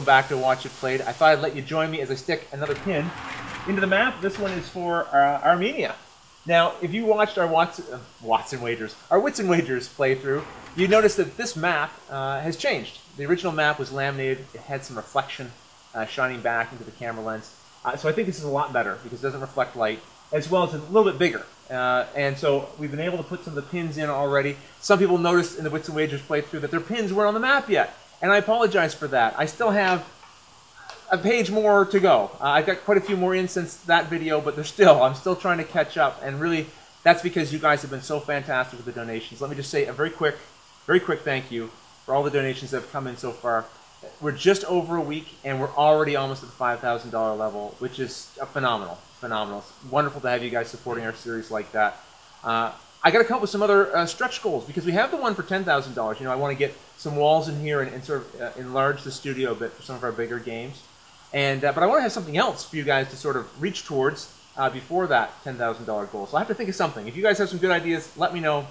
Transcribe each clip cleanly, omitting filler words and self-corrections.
welcome back to Watch It Played. I thought I'd let you join me as I stick another pin into the map. This one is for Armenia. Now, if you watched our Wits and Wagers playthrough, you noticed that this map has changed. The original map was laminated. It had some reflection shining back into the camera lens. So I think this is a lot better because it doesn't reflect light, as well as it's a little bit bigger. And so we've been able to put some of the pins in already. Some people noticed in the Wits and Wagers playthrough that their pins weren't on the map yet. And I apologize for that. I still have a page more to go. I've got quite a few more in since that video, but I'm still trying to catch up. And really, that's because you guys have been so fantastic with the donations. Let me just say a very quick thank you for all the donations that have come in so far. We're just over a week, and we're already almost at the $5,000 level, which is phenomenal. Phenomenal. It's wonderful to have you guys supporting our series like that. I got to come up with some other stretch goals because we have the one for $10,000. You know, I want to get some walls in here and sort of enlarge the studio a bit for some of our bigger games. And but I want to have something else for you guys to sort of reach towards before that $10,000 goal. So I have to think of something. If you guys have some good ideas, let me know.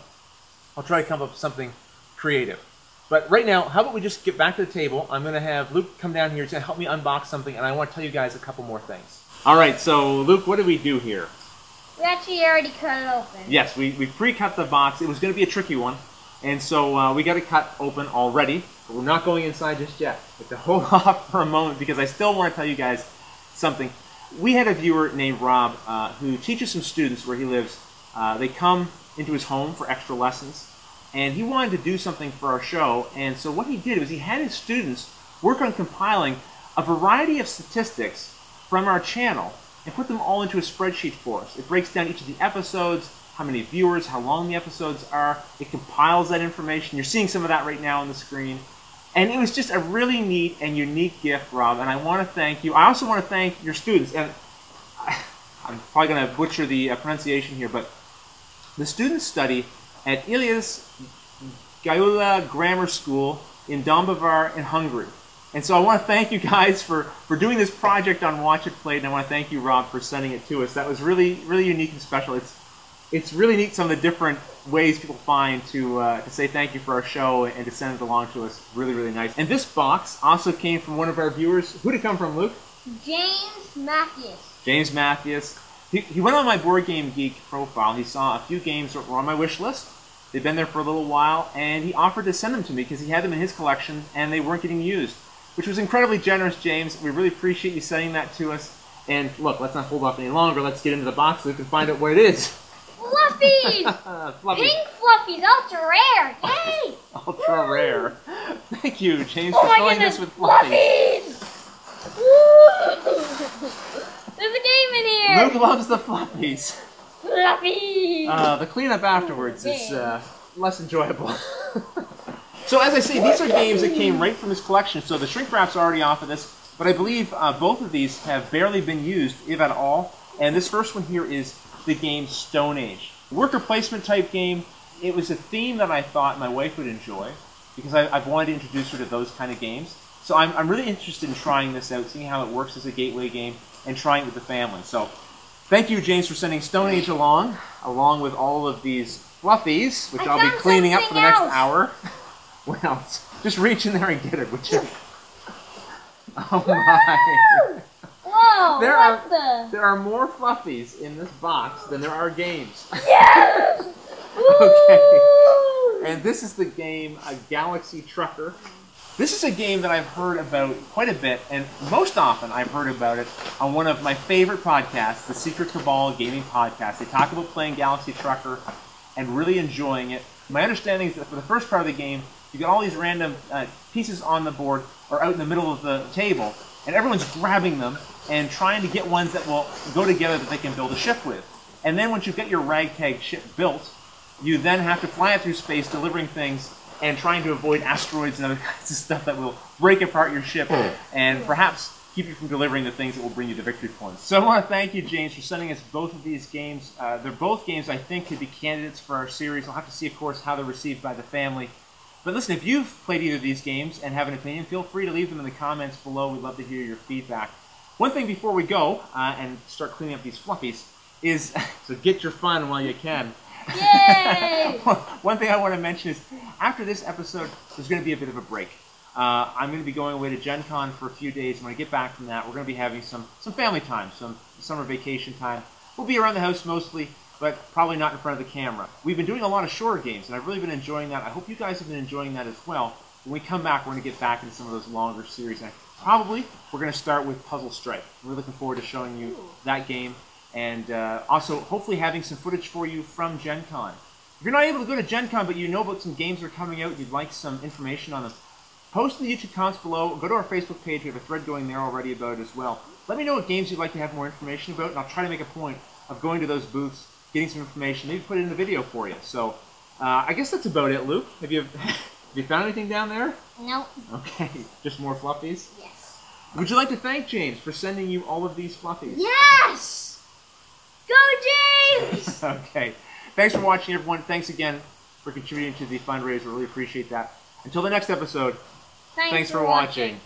I'll try to come up with something creative. But right now, how about we just get back to the table? I'm going to have Luke come down here to help me unbox something, and I want to tell you guys a couple more things. All right, so Luke, what did we do here? We actually already cut it open. Yes, we pre-cut the box. It was going to be a tricky one, and so we got it cut open already. But we're not going inside just yet. I have to hold off for a moment because I still want to tell you guys something. We had a viewer named Rob who teaches some students where he lives. They come into his home for extra lessons, and he wanted to do something for our show. And so what he did was he had his students work on compiling a variety of statistics from our channel and put them all into a spreadsheet for us. It breaks down each of the episodes, how many viewers, how long the episodes are. It compiles that information. You're seeing some of that right now on the screen. And it was just a really neat and unique gift, Rob, and I want to thank you. I also want to thank your students, and I'm probably going to butcher the pronunciation here, but the students study at Ilyas Gyula Grammar School in Dombovar in Hungary. And so I want to thank you guys for doing this project on Watch It Played, and I want to thank you, Rob, for sending it to us. That was really, really unique and special. It's really neat some of the different ways people find to say thank you for our show and to send it along to us. Really, really nice. And this box also came from one of our viewers. Who did it come from, Luke? James Matthews. James Matthews. He went on my Board Game Geek profile. He saw a few games that were on my wish list. They've been there for a little while, and he offered to send them to me because he had them in his collection and they weren't getting used, which was incredibly generous, James. We really appreciate you sending that to us. And look, let's not hold off any longer. Let's get into the box so we can find out what it is. Fluffies! Fluffy. Pink fluffies, ultra rare! Yay! Ultra rare. Thank you, James, Oh for filling this with fluffies. There's a game in here! Luke loves the fluffies. Fluffies! The cleanup afterwards is less enjoyable. So as I say, these are games that came right from his collection, so the shrink wrap's already off of this, but I believe both of these have barely been used, if at all. And this first one here is the game Stone Age. Worker placement type game. It was a theme that I thought my wife would enjoy because I've wanted to introduce her to those kind of games. So I'm really interested in trying this out, seeing how it works as a gateway game, and trying it with the family. So thank you, James, for sending Stone Age along with all of these fluffies, which I'll be cleaning up for the next hour. Well, just reach in there and get it, would you? Oh my. Whoa, there are more fluffies in this box than there are games. Yes! Okay. And this is the game Galaxy Trucker. This is a game that I've heard about quite a bit, and most often I've heard about it on one of my favorite podcasts, the Secret Cabal Gaming Podcast. They talk about playing Galaxy Trucker and really enjoying it. My understanding is that for the first part of the game, you got all these random pieces on the board or out in the middle of the table, and everyone's grabbing them and trying to get ones that will go together that they can build a ship with. And then once you get your ragtag ship built, you then have to fly it through space, delivering things and trying to avoid asteroids and other kinds of stuff that will break apart your ship and perhaps keep you from delivering the things that will bring you the victory points. So I want to thank you, James, for sending us both of these games. They're both games I think could be candidates for our series. I'll have to see, of course, how they're received by the family. But listen, if you've played either of these games and have an opinion, feel free to leave them in the comments below. We'd love to hear your feedback. One thing before we go and start cleaning up these fluffies is, so get your fun while you can. Yay! One thing I want to mention is, after this episode, there's going to be a bit of a break. I'm going to be going away to Gen Con for a few days. When I get back from that, we're going to be having some family time, some summer vacation time. We'll be around the house mostly, but probably not in front of the camera. We've been doing a lot of shorter games, and I've really been enjoying that. I hope you guys have been enjoying that as well. When we come back, we're going to get back into some of those longer series. And probably, we're going to start with Puzzle Strike. We're looking forward to showing you that game, and also hopefully having some footage for you from Gen Con. If you're not able to go to Gen Con, but you know about some games that are coming out, you'd like some information on them, post in the YouTube comments below. Go to our Facebook page. We have a thread going there already about it as well. Let me know what games you'd like to have more information about, and I'll try to make a point of going to those booths, getting some information, maybe put it in the video for you. So, I guess that's about it, Luke. Have you found anything down there? No. Okay, just more fluffies? Yes. Would you like to thank James for sending you all of these fluffies? Yes! Go James! Okay. Thanks for watching, everyone. Thanks again for contributing to the fundraiser. Really appreciate that. Until the next episode, thanks for watching.